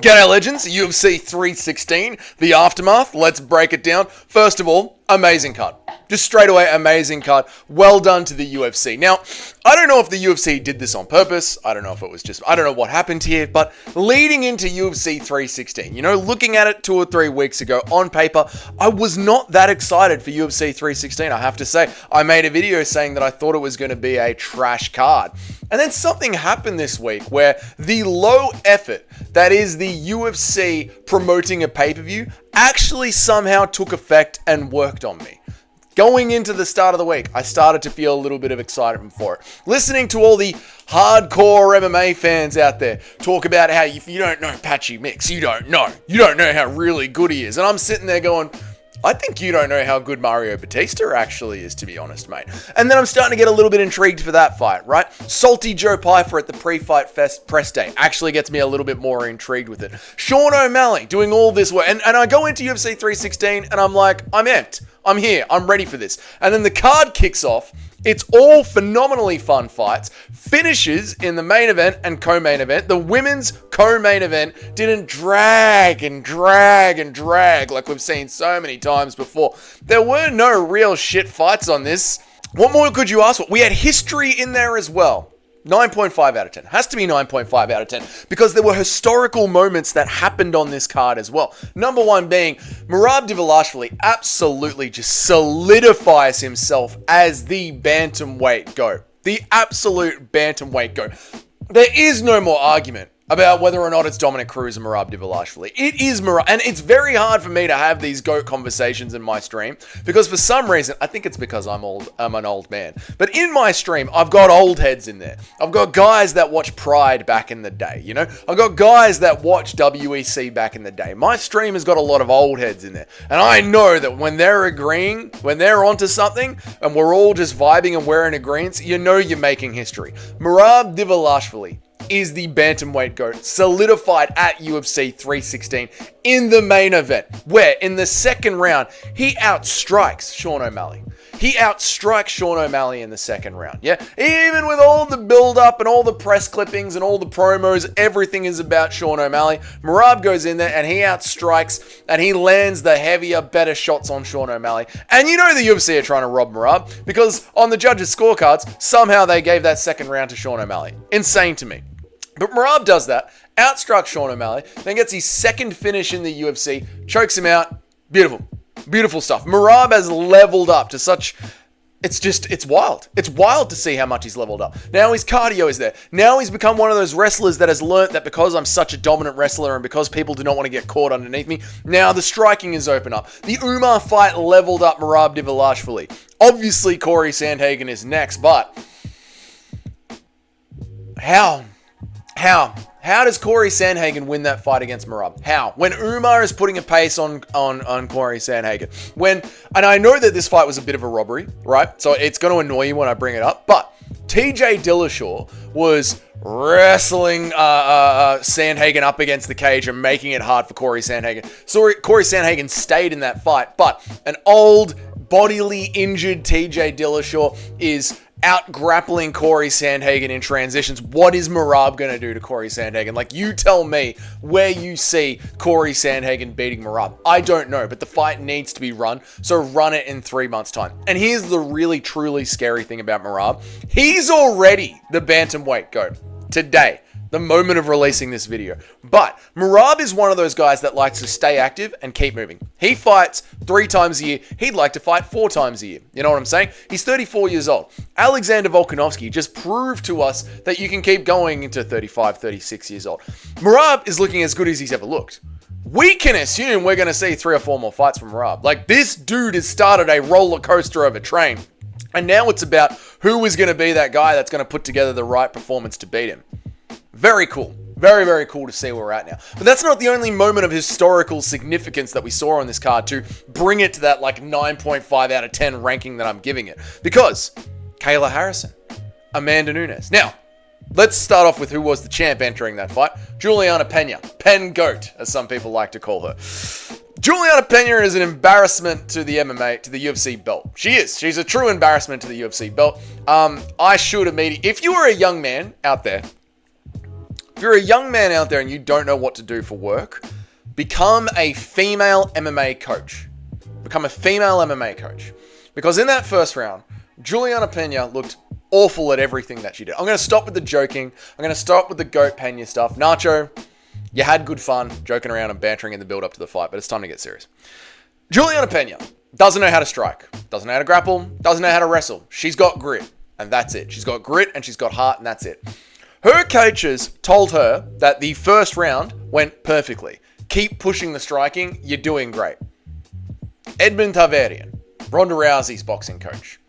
G'day legends, UFC 316, the aftermath, let's break it down. First of all, amazing card. Just straight away, amazing card. Well done to the UFC. Now, I don't know if the UFC did this on purpose. I don't know if it was just, I don't know what happened here, but leading into UFC 316, looking at it 2 or 3 weeks ago on paper, I was not that excited for UFC 316. I have to say, I made a video saying that I thought it was going to be a trash card. And then something happened this week where the low effort that is the UFC promoting a pay-per-view actually somehow took effect and worked on me. Going into the start of the week, I started to feel a little bit of excitement for it. Listening to all the hardcore MMA fans out there talk about how if you don't know Patchy Mix, you don't know how really good he is. And I'm sitting there going, I think you don't know how good Mario Batista actually is, to be honest, mate. And then I'm starting to get a little bit intrigued for that fight, right? Salty Joe Pyfer at the pre-fight fest press day actually gets me a little bit more intrigued with it. Sean O'Malley doing all this work. And I go into UFC 316 and I'm like, I'm amped. I'm here. I'm ready for this. And then the card kicks off. It's all phenomenally fun fights. Finishes in the main event and co-main event. The women's co-main event didn't drag like we've seen so many times before. There were no real shit fights on this. What more could you ask for? We had history in there as well. 9.5 out of 10. Has to be 9.5 out of 10 because there were historical moments that happened on this card as well. Number one being Merab Dvalishvili absolutely just solidifies himself as the bantamweight GOAT. The absolute bantamweight GOAT. There is no more argument about whether or not it's Dominic Cruz and Merab Dvalishvili. It is Merab, and it's very hard for me to have these GOAT conversations in my stream because for some reason, I think it's because I'm an old man, but in my stream, I've got old heads in there. I've got guys that watch Pride back in the day, I've got guys that watch WEC back in the day. My stream has got a lot of old heads in there, and I know that when they're agreeing, when they're onto something, and we're all just vibing and we're in agreement, you're making history. Merab Dvalishvili is the bantamweight GOAT, solidified at UFC 316 in the main event, where in the second round, he outstrikes Sean O'Malley. He outstrikes Sean O'Malley in the second round, yeah? Even with all the build-up and all the press clippings and all the promos, everything is about Sean O'Malley. Merab goes in there and he outstrikes and he lands the heavier, better shots on Sean O'Malley. And the UFC are trying to rob Merab because on the judges' scorecards, somehow they gave that second round to Sean O'Malley. Insane to me. But Merab does that, outstruck Sean O'Malley, then gets his second finish in the UFC, chokes him out. Beautiful. Beautiful stuff. Merab has leveled up to such... It's wild. It's wild to see how much he's leveled up. Now his cardio is there. Now he's become one of those wrestlers that has learnt that because I'm such a dominant wrestler and because people do not want to get caught underneath me, now the striking is open up. The Umar fight leveled up Merab Dvalishvili. Obviously Corey Sandhagen is next, but... How does Corey Sandhagen win that fight against Merab? How? When Umar is putting a pace on Corey Sandhagen. And I know that this fight was a bit of a robbery, right? So it's going to annoy you when I bring it up. But TJ Dillashaw was wrestling Sandhagen up against the cage and making it hard for Corey Sandhagen. So Corey Sandhagen stayed in that fight. But an old, bodily injured TJ Dillashaw is out grappling Corey Sandhagen in transitions. What is Merab going to do to Corey Sandhagen? Like, you tell me where you see Corey Sandhagen beating Merab. I don't know, but the fight needs to be run, so run it in 3 months' time. And here's the really, truly scary thing about Merab. He's already the bantamweight GOAT today, the moment of releasing this video. But Merab is one of those guys that likes to stay active and keep moving. He fights 3 times a year. He'd like to fight 4 times a year. You know what I'm saying? He's 34 years old. Alexander Volkanovski just proved to us that you can keep going into 35, 36 years old. Merab is looking as good as he's ever looked. We can assume we're going to see 3 or 4 more fights from Merab. Like, this dude has started a roller coaster of a train. And now it's about who is going to be that guy that's going to put together the right performance to beat him. Very cool. Very, very cool to see where we're at now. But that's not the only moment of historical significance that we saw on this card to bring it to that 9.5 out of 10 ranking that I'm giving it. Because Kayla Harrison, Amanda Nunes. Now, let's start off with who was the champ entering that fight. Juliana Pena. Pen Goat, as some people like to call her. Juliana Pena is an embarrassment to the MMA, to the UFC belt. She is. She's a true embarrassment to the UFC belt. I should immediately... If you are a young man out there If you're a young man out there and you don't know what to do for work, become a female MMA coach. Become a female MMA coach. Because in that first round, Juliana Pena looked awful at everything that she did. I'm going to stop with the joking. I'm going to stop with the goat Pena stuff. Nacho, you had good fun joking around and bantering in the build up to the fight, but it's time to get serious. Juliana Pena doesn't know how to strike, doesn't know how to grapple, doesn't know how to wrestle. She's got grit, and that's it. She's got grit and she's got heart, and that's it. Her coaches told her that the first round went perfectly. Keep pushing the striking. You're doing great. Edmund Tarverdyan, Ronda Rousey's boxing coach.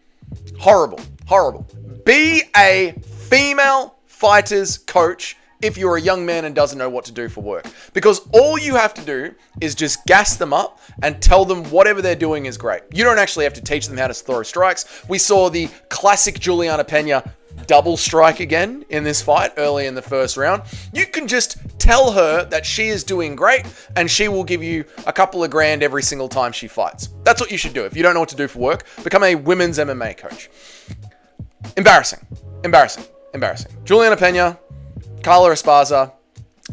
Horrible. Be a female fighter's coach if you're a young man and doesn't know what to do for work. Because all you have to do is just gas them up and tell them whatever they're doing is great. You don't actually have to teach them how to throw strikes. We saw the classic Juliana Pena double strike again in this fight early in the first round. You can just tell her that she is doing great and she will give you a couple of grand every single time she fights. That's what you should do. If you don't know what to do for work, become a women's MMA coach. Embarrassing. Juliana Pena, Carla Esparza,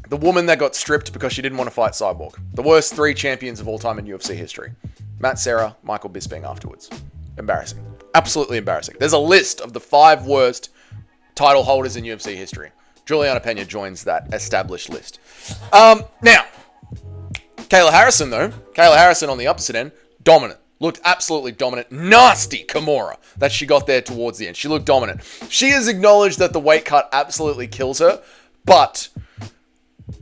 the woman that got stripped because she didn't want to fight Cyborg. The worst 3 champions of all time in UFC history. Matt Serra, Michael Bisping afterwards. Embarrassing. Absolutely embarrassing. There's a list of the 5 worst title holders in UFC history. Juliana Pena joins that established list. Now, Kayla Harrison, though. Kayla Harrison on the opposite end, dominant. Looked absolutely dominant. Nasty Kimura that she got there towards the end. She looked dominant. She has acknowledged that the weight cut absolutely kills her, but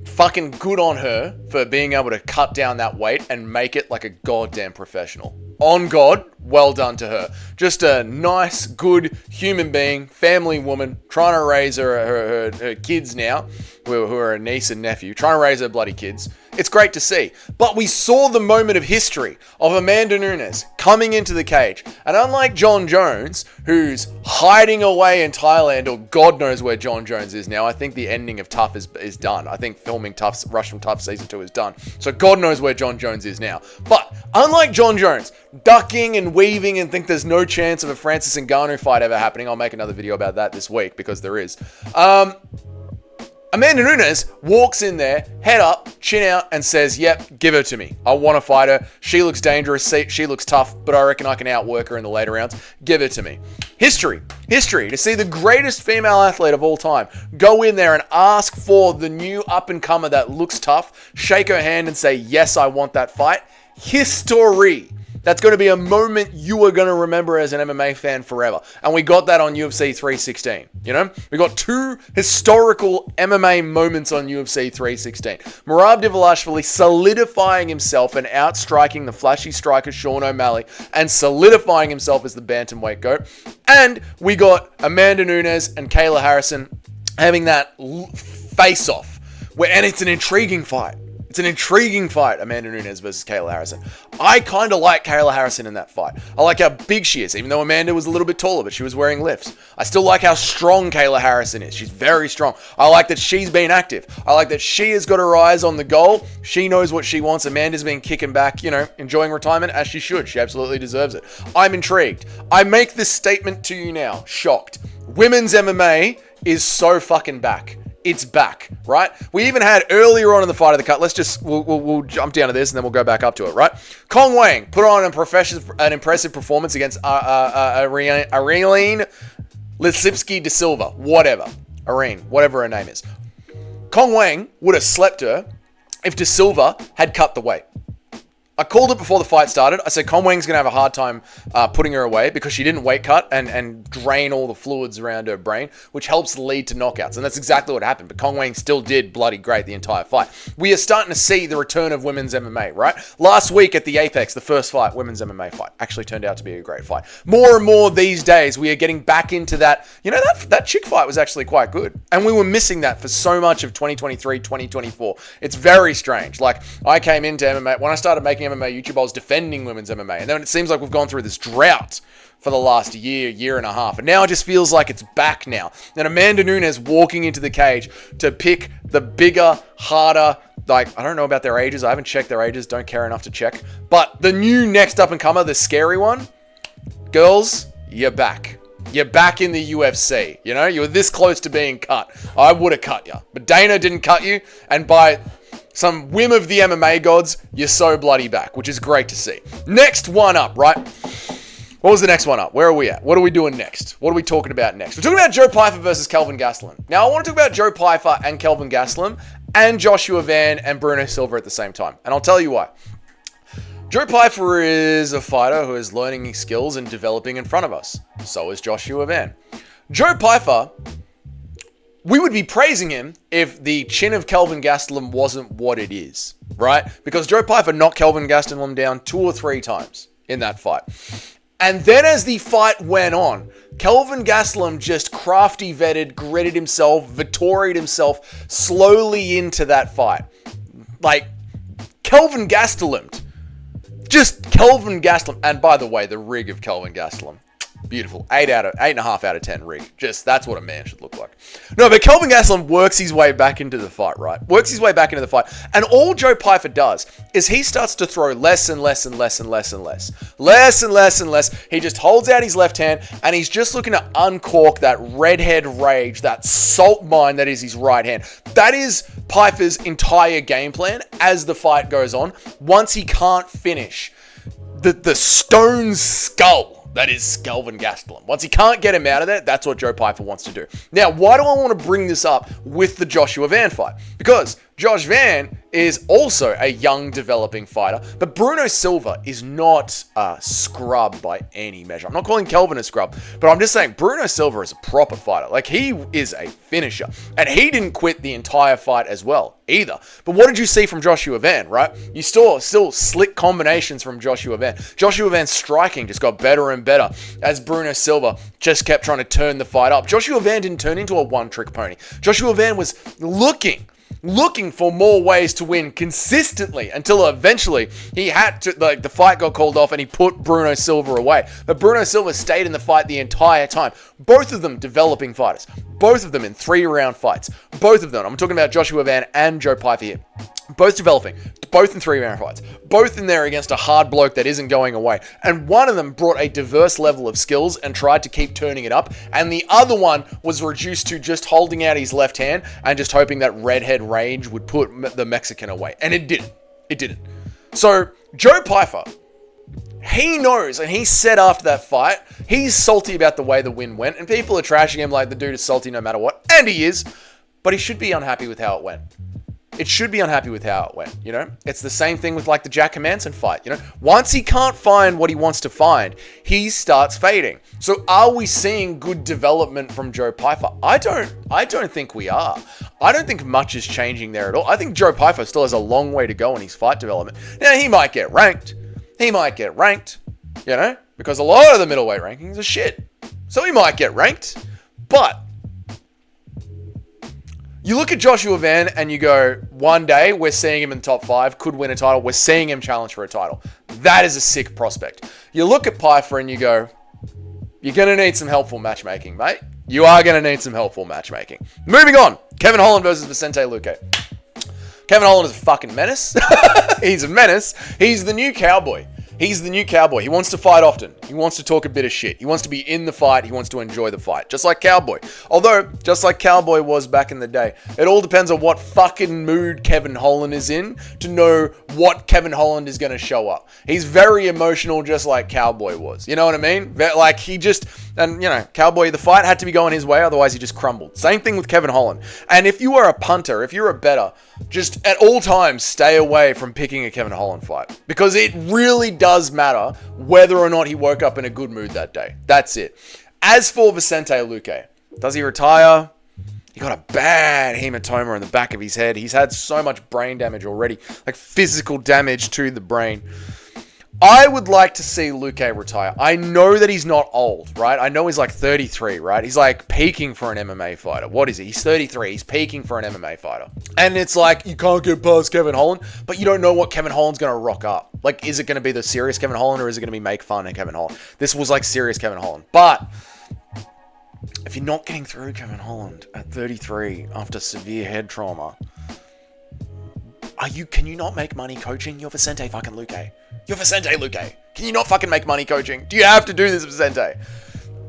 fucking good on her for being able to cut down that weight and make it like a goddamn professional. On God, well done to her. Just a nice, good human being, family woman, trying to raise her kids now, who are her niece and nephew, trying to raise her bloody kids. It's great to see. But we saw the moment of history of Amanda Nunes coming into the cage. And unlike John Jones, who's hiding away in Thailand, or God knows where John Jones is now, I think the ending of Tough is done. I think filming Rush from Tough Season 2 is done. So God knows where John Jones is now. But unlike John Jones, ducking and weaving and think there's no chance of a Francis Ngannou fight ever happening. I'll make another video about that this week because there is. Amanda Nunes walks in there, head up, chin out, and says, yep, give her to me. I want to fight her. She looks dangerous. She looks tough, but I reckon I can outwork her in the later rounds. Give her to me. History. To see the greatest female athlete of all time go in there and ask for the new up-and-comer that looks tough, shake her hand and say, yes, I want that fight. History. That's going to be a moment you are going to remember as an MMA fan forever. And we got that on UFC 316. You know? We got 2 historical MMA moments on UFC 316. Merab Dvalishvili solidifying himself and outstriking the flashy striker Sean O'Malley and solidifying himself as the bantamweight GOAT. And we got Amanda Nunes and Kayla Harrison having that face-off. And it's an intriguing fight. It's an intriguing fight, Amanda Nunes versus Kayla Harrison. I kind of like Kayla Harrison in that fight. I like how big she is, even though Amanda was a little bit taller, but she was wearing lifts. I still like how strong Kayla Harrison is. She's very strong. I like that she's been active. I like that she has got her eyes on the goal. She knows what she wants. Amanda's been kicking back, enjoying retirement as she should. She absolutely deserves it. I'm intrigued. I make this statement to you now. Shocked. Women's MMA is so fucking back. It's back, right? We even had earlier on in the fight of the cut. We'll jump down to this and then we'll go back up to it, right? Kong Wang put on an impressive performance against Arine Lipsky de Silva, whatever her name is. Kong Wang would have slept her if de Silva had cut the weight. I called it before the fight started. I said Kong Wang's going to have a hard time putting her away because she didn't weight cut and drain all the fluids around her brain, which helps lead to knockouts. And that's exactly what happened. But Kong Wang still did bloody great the entire fight. We are starting to see the return of women's MMA, right? Last week at the Apex, the first fight, women's MMA fight, actually turned out to be a great fight. More and more these days, we are getting back into that. That chick fight was actually quite good. And we were missing that for so much of 2023, 2024. It's very strange. Like, I came into MMA, when I started making MMA YouTube, I was defending women's MMA. And then it seems like we've gone through this drought for the last year and a half. And now it just feels like it's back now. And Amanda Nunes walking into the cage to pick the bigger, harder, I don't know about their ages. I haven't checked their ages. Don't care enough to check. But the new next up and comer, the scary one, girls, you're back. You're back in the UFC. You know, you were this close to being cut. I would have cut you. But Dana didn't cut you. And by some whim of the MMA gods, you're so bloody back, which is great to see. Next one up, right? What was the next one up? Where are we at? What are we doing next? What are we talking about next? We're talking about Joe Pyfer versus Kelvin Gastelum. Now, I want to talk about Joe Pyfer and Kelvin Gastelum and Joshua Van and Bruno Silva at the same time. And I'll tell you why. Joe Pyfer is a fighter who is learning skills and developing in front of us. So is Joshua Van. Joe Pyfer, we would be praising him if the chin of Kelvin Gastelum wasn't what it is, right? Because Joe Pyfer knocked Kelvin Gastelum down 2 or 3 times in that fight. And then as the fight went on, Kelvin Gastelum just crafty vetted, gritted himself, Vittoria'd himself slowly into that fight. Like, Kelvin Gastelum. Just Kelvin Gastelum. And by the way, the rig of Kelvin Gastelum. Beautiful. 8.5 out of 10 rig. Just, that's what a man should look like. No, but Kelvin Gastelum works his way back into the fight, right? Works his way back into the fight. And all Joe Pyfer does is he starts to throw less and less and less and less and less. Less and less and less. He just holds out his left hand and he's just looking to uncork that redhead rage, that salt mine that is his right hand. That is Pyfer's entire game plan as the fight goes on. Once he can't finish the stone skull that is Kelvin Gastelum. Once he can't get him out of there, that's what Joe Pyfer wants to do. Now, why do I want to bring this up with the Joshua Van fight? Because Josh Van is also a young developing fighter, but Bruno Silva is not a scrub by any measure. I'm not calling Kelvin a scrub, but I'm just saying Bruno Silva is a proper fighter. Like, he is a finisher, and he didn't quit the entire fight as well either. But what did you see from Joshua Van, right? You saw still slick combinations from Joshua Van. Joshua Van's striking just got better and better as Bruno Silva just kept trying to turn the fight up. Joshua Van didn't turn into a one-trick pony. Joshua Van was looking for more ways to win consistently until eventually he had to, like, the fight got called off and he put Bruno Silva away. But Bruno Silva stayed in the fight the entire time. Both of them developing fighters. Both of them in 3-round fights. Both of them. I'm talking about Joshua Van and Joe Pyfer here. Both developing. Both in 3-round fights. Both in there against a hard bloke that isn't going away. And one of them brought a diverse level of skills and tried to keep turning it up. And the other one was reduced to just holding out his left hand and just hoping that redhead rage would put the Mexican away. And it didn't. It didn't. So, Joe Pyfer, he knows, and he said after that fight, he's salty about the way the win went. And people are trashing him like the dude is salty no matter what. And he is. But he should be unhappy with how it went. It should be unhappy with how it went, you know? It's the same thing with, like, the Jack Hermanson fight, you know? Once he can't find what he wants to find, he starts fading. So are we seeing good development from Joe Pyfer? I don't think we are. I don't think much is changing there at all. I think Joe Pyfer still has a long way to go in his fight development. Now, he might get ranked. You know? Because a lot of the middleweight rankings are shit. So he might get ranked. But you look at Joshua Van and you go, one day we're seeing him in the top 5, could win a title. We're seeing him challenge for a title. That is a sick prospect. You look at Pyfer and you go, you're going to need some helpful matchmaking, mate. You are going to need some helpful matchmaking. Moving on. Kevin Holland versus Vicente Luque. Kevin Holland is a fucking menace. He's a menace. He's the new cowboy. He's the new cowboy. He wants to fight often. He wants to talk a bit of shit. He wants to be in the fight. He wants to enjoy the fight. Just like Cowboy. Although, just like Cowboy was back in the day, it all depends on what fucking mood Kevin Holland is in to know what Kevin Holland is going to show up. He's very emotional, just like Cowboy was. You know what I mean? Like, he just... And, you know, Cowboy, the fight had to be going his way, otherwise he just crumbled. Same thing with Kevin Holland. And if you are a punter, if you're a bettor, just at all times stay away from picking a Kevin Holland fight. Because it really does matter whether or not he woke up in a good mood that day. That's it. As for Vicente Luque, does he retire? He got a bad hematoma in the back of his head. He's had so much brain damage already, like physical damage to the brain. I would like to see Luque retire. I know that he's not old, right? I know he's like 33, right? He's like peaking for an MMA fighter. What is he? He's 33. He's peaking for an MMA fighter. And it's like, you can't get past Kevin Holland, but you don't know what Kevin Holland's going to rock up. Like, is it going to be the serious Kevin Holland or is it going to be make fun of Kevin Holland? This was like serious Kevin Holland. But if you're not getting through Kevin Holland at 33 after severe head trauma, can you not make money coaching? You're Vicente fucking Luque. You're Vicente Luque. Can you not fucking make money coaching? Do you have to do this, Vicente?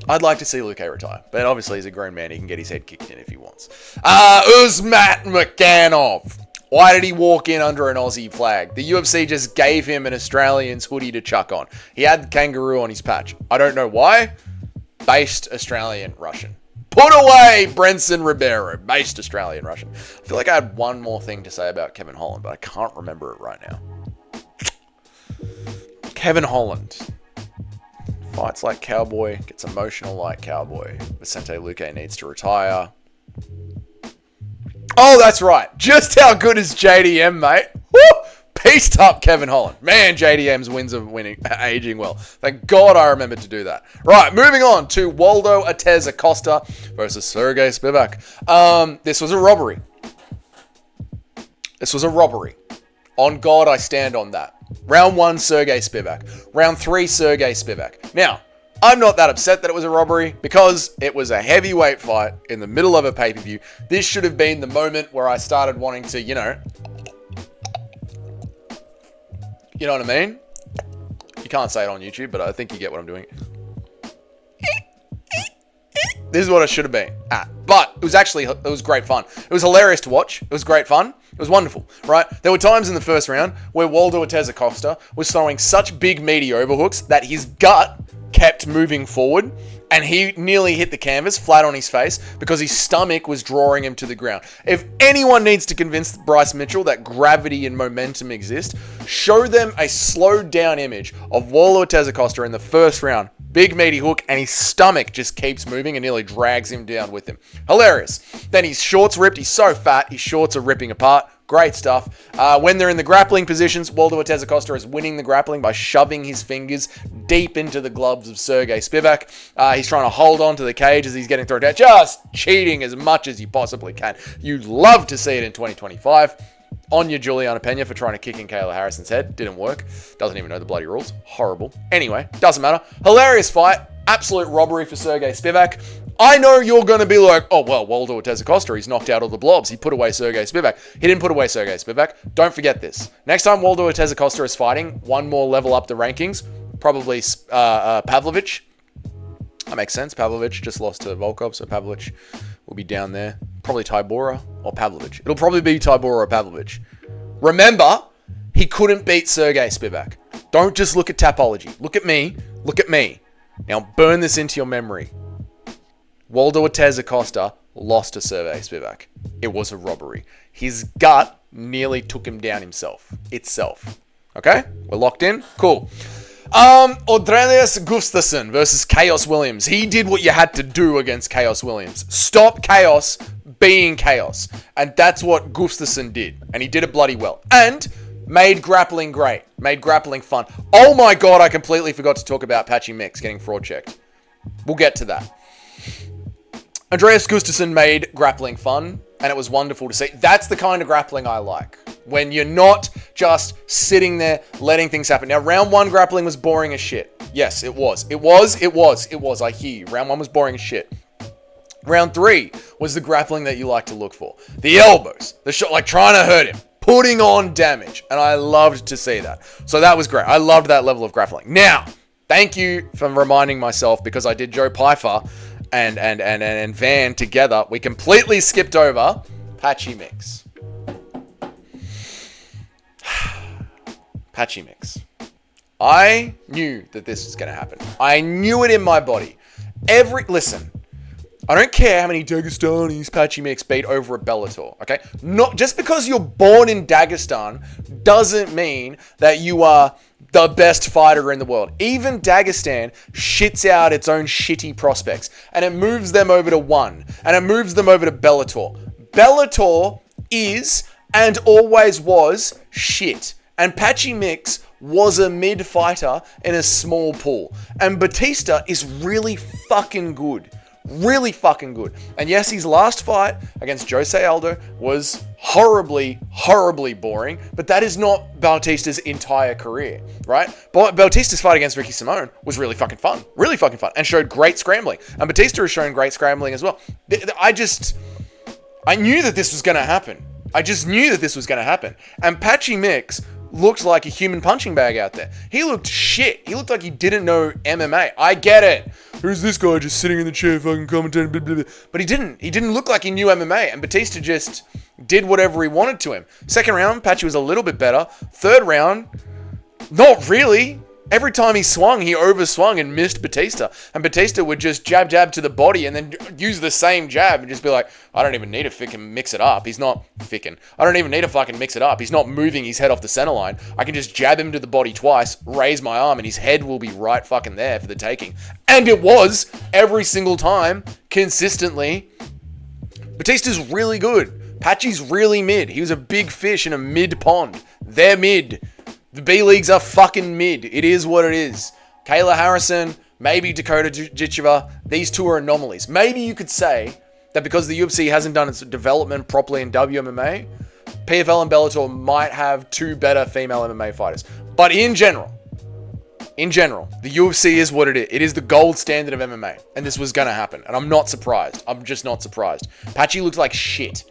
I'd like to see Luke retire, but obviously he's a grown man. He can get his head kicked in if he wants. Uzmat Makhanov. Why did he walk in under an Aussie flag? The UFC just gave him an Australian's hoodie to chuck on. He had the kangaroo on his patch. I don't know why. Based Australian Russian. Put away Brenson Ribeiro. Based Australian Russian. I feel like I had one more thing to say about Kevin Holland, but I can't remember it right now. Kevin Holland. Fights like cowboy, gets emotional like cowboy. Vicente Luque needs to retire. Oh, that's right. Just how good is JDM, mate? Woo! Pieced up Kevin Holland. Man, JDM's wins are aging well. Thank God I remembered to do that. Right, moving on to Waldo Ortiz Acosta versus Sergey Spivak. This was a robbery. This was a robbery. On God, I stand on that. Round 1, Sergey Spivak. Round 3, Sergey Spivak. Now, I'm not that upset that it was a robbery because it was a heavyweight fight in the middle of a pay-per-view. This should have been the moment where I started wanting to, you know what I mean? You can't say it on YouTube, but I think you get what I'm doing. This is what it should have been at. But it was great fun. It was hilarious to watch. It was great fun. It was wonderful, right? There were times in the first round where Waldo Ortiz Acosta was throwing such big meaty overhooks that his gut kept moving forward and he nearly hit the canvas flat on his face because his stomach was drawing him to the ground. If anyone needs to convince Bryce Mitchell that gravity and momentum exist, show them a slowed down image of Waldo Ortiz Acosta in the first round. Big meaty hook, and his stomach just keeps moving and nearly drags him down with him. Hilarious. Then his shorts ripped. He's so fat, his shorts are ripping apart. Great stuff. When they're in the grappling positions, Waldo Ortiz Acosta is winning the grappling by shoving his fingers deep into the gloves of Sergey Spivak. He's trying to hold on to the cage as he's getting thrown down. Just cheating as much as you possibly can. You'd love to see it in 2025. On your Juliana Pena for trying to kick in Kayla Harrison's head. Didn't work. Doesn't even know the bloody rules. Horrible. Anyway, doesn't matter. Hilarious fight. Absolute robbery for Sergey Spivak. I know you're going to be like, oh, well, Waldo Ortiz Acosta, he's knocked out all the blobs. He put away Sergey Spivak. He didn't put away Sergey Spivak. Don't forget this. Next time Waldo Ortiz Acosta is fighting, one more level up the rankings, probably Pavlovich. That makes sense. Pavlovich just lost to Volkov, so Pavlovich will be down there. Probably Tybura or Pavlovich. It'll probably be Tybura or Pavlovich. Remember, he couldn't beat Sergey Spivak. Don't just look at Tapology. Look at me. Look at me. Now burn this into your memory. Waldo Ortiz Acosta lost to Sergey Spivak. It was a robbery. His gut nearly took him down itself. Okay? We're locked in? Cool. Aurelius Gustafsson versus Chaos Williams. He did what you had to do against Chaos Williams. Stop Chaos being Chaos. And that's what Gustafsson did. And he did it bloody well. And made grappling great. Made grappling fun. Oh my God, I completely forgot to talk about Patchy Mix getting fraud checked. We'll get to that. Andreas Gustafsson made grappling fun, and it was wonderful to see. That's the kind of grappling I like. When you're not just sitting there letting things happen. Now, round 1 grappling was boring as shit. Yes, it was. It was. I hear you. Round 1 was boring as shit. Round 3 was the grappling that you like to look for. The elbows. The shot, like trying to hurt him. Putting on damage. And I loved to see that. So that was great. I loved that level of grappling. Now, thank you for reminding myself, because I did Joe Pyfer and Van together. We completely skipped over Patchy Mix. Patchy Mix. I knew that this was going to happen. I knew it in my body. Listen, I don't care how many Dagestanis Patchy Mix beat over a Bellator, okay? Not just because you're born in Dagestan doesn't mean that you are the best fighter in the world. Even Dagestan shits out its own shitty prospects, and it moves them over to one, and it moves them over to Bellator. Bellator is and always was shit, and Patchy Mix was a mid fighter in a small pool, and Batista is really fucking good. Really fucking good. And yes, his last fight against Jose Aldo was horribly, horribly boring, but that is not Bautista's entire career, right? But Bautista's fight against Ricky Simone was really fucking fun. Really fucking fun. And showed great scrambling. And Batista has shown great scrambling as well. I knew that this was going to happen. I just knew that this was going to happen. And Patchy Mix looked like a human punching bag out there. He looked shit. He looked like he didn't know MMA. I get it. Who's this guy just sitting in the chair fucking commentating, blah, blah, blah. But he didn't. He didn't look like he knew MMA. And Batista just did whatever he wanted to him. Second round, Patchy was a little bit better. Third round, not really. Every time he swung, he overswung and missed Batista. And Batista would just jab to the body and then use the same jab and just be like, I don't even need to fucking mix it up. He's not ficking. I don't even need to fucking mix it up. He's not moving his head off the center line. I can just jab him to the body twice, raise my arm, and his head will be right fucking there for the taking. And it was every single time, consistently. Batista's really good. Patchy's really mid. He was a big fish in a mid pond. They're mid. The B-Leagues are fucking mid. It is what it is. Kayla Harrison, maybe Dakota Jicheva, these two are anomalies. Maybe you could say that because the UFC hasn't done its development properly in WMMA, PFL and Bellator might have two better female MMA fighters. But in general, the UFC is what it is. It is the gold standard of MMA. And this was going to happen. And I'm not surprised. I'm just not surprised. Patchy looks like shit.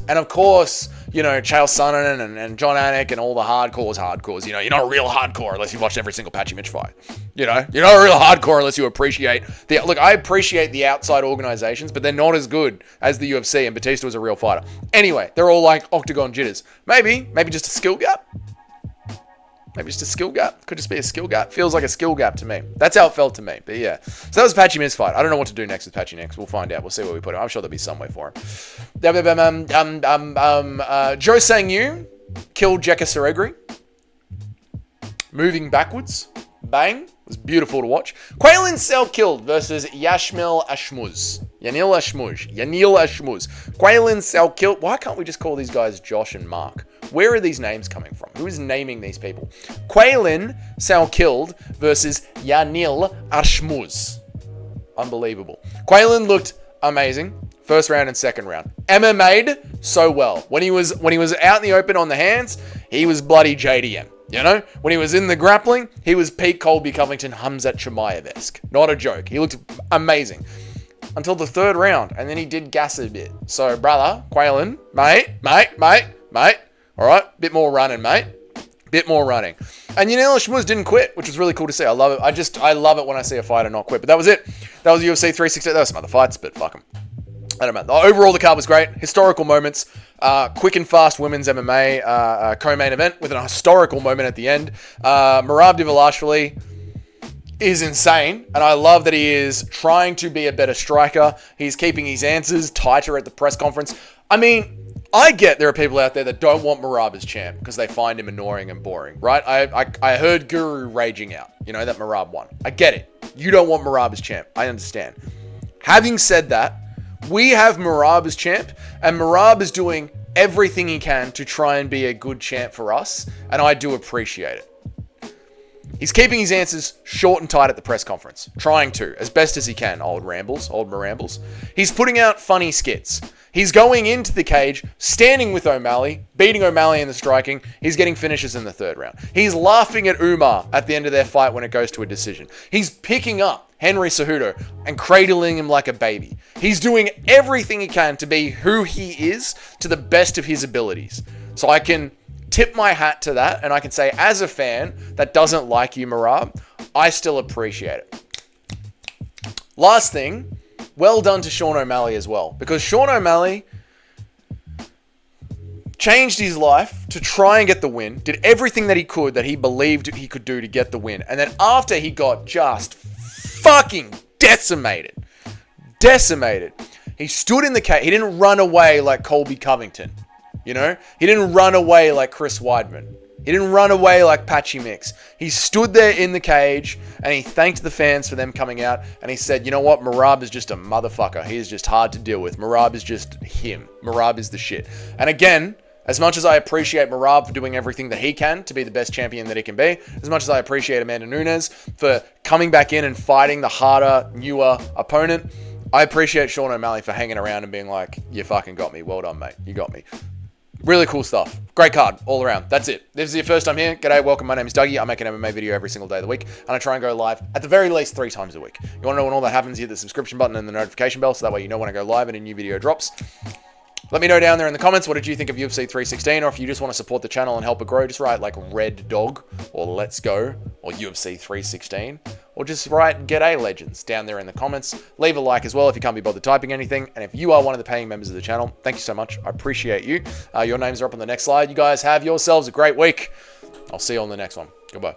And of course, you know, Chael Sonnen and John Anik and all the hardcores. You know, you're not a real hardcore unless you watched every single Patchy Mitch fight. You know, you're not a real hardcore unless you appreciate look, I appreciate the outside organizations, but they're not as good as the UFC, and Batista was a real fighter. Anyway, they're all like octagon jitters. Maybe just a skill gap. Maybe just a skill gap. Could just be a skill gap. Feels like a skill gap to me. That's how it felt to me. But yeah. So that was Patchy Miz fight. I don't know what to do next with Patchy next. We'll find out. We'll see where we put him. I'm sure there'll be some way for him. Joe Sang-yu killed Jeka Seregri. Moving backwards. Bang. It was beautiful to watch. Quaylin Sell killed versus Yanil Ashmuz. Quaylin Sell killed. Why can't we just call these guys Josh and Mark? Where are these names coming from? Who is naming these people? Quaylin Sal killed versus Yanil Ashmuz. Unbelievable. Quaylin looked amazing. First round and second round. MMA'd so well. When he was out in the open on the hands, he was bloody JDM. You know? When he was in the grappling, he was Pete Colby Covington Hamzat Chimaev-esque. Not a joke. He looked amazing. Until the third round. And then he did gas a bit. So, brother, Quaylin, mate. All right, bit more running, mate. Bit more running. And Yanil Ashmuz didn't quit, which was really cool to see. I love it. I love it when I see a fighter not quit. But that was it. That was UFC 368. There were some other fights, but fuck them. I don't know. Overall, the card was great. Historical moments. Quick and fast women's MMA co-main event with a historical moment at the end. Merab Dvalishvili is insane, and I love that he is trying to be a better striker. He's keeping his answers tighter at the press conference. I mean, I get there are people out there that don't want Merab as champ because they find him annoying and boring, right? I heard Guru raging out, you know, that Merab won. I get it. You don't want Merab as champ. I understand. Having said that, we have Merab as champ, and Merab is doing everything he can to try and be a good champ for us, and I do appreciate it. He's keeping his answers short and tight at the press conference. Trying to, as best as he can, old Marambles. He's putting out funny skits. He's going into the cage, standing with O'Malley, beating O'Malley in the striking. He's getting finishes in the third round. He's laughing at Umar at the end of their fight when it goes to a decision. He's picking up Henry Cejudo and cradling him like a baby. He's doing everything he can to be who he is to the best of his abilities. So I can tip my hat to that, and I can say, as a fan that doesn't like you, Merab, I still appreciate it. Last thing, well done to Sean O'Malley as well, because Sean O'Malley changed his life to try and get the win, did everything that he could that he believed he could do to get the win, and then after he got just fucking decimated, he stood in the cage. He didn't run away like Colby Covington. You know, he didn't run away like Chris Weidman. He didn't run away like Patchy Mix. He stood there in the cage and he thanked the fans for them coming out. And he said, you know what? Merab is just a motherfucker. He is just hard to deal with. Merab is just him. Merab is the shit. And again, as much as I appreciate Merab for doing everything that he can to be the best champion that he can be, as much as I appreciate Amanda Nunes for coming back in and fighting the harder, newer opponent, I appreciate Sean O'Malley for hanging around and being like, you fucking got me. Well done, mate. You got me. Really cool stuff. Great card all around. That's it. If this is your first time here, g'day, welcome. My name is Dougie. I make an MMA video every single day of the week, and I try and go live at the very least 3 times a week. You want to know when all that happens, hit the subscription button and the notification bell, so that way you know when I go live and a new video drops. Let me know down there in the comments, what did you think of UFC 316, or if you just want to support the channel and help it grow, just write like Red Dog, or Let's Go, or UFC 316, or just write Get A Legends down there in the comments. Leave a like as well if you can't be bothered typing anything, and if you are one of the paying members of the channel, thank you so much, I appreciate you. Your names are up on the next slide. You guys have yourselves a great week. I'll see you on the next one. Goodbye.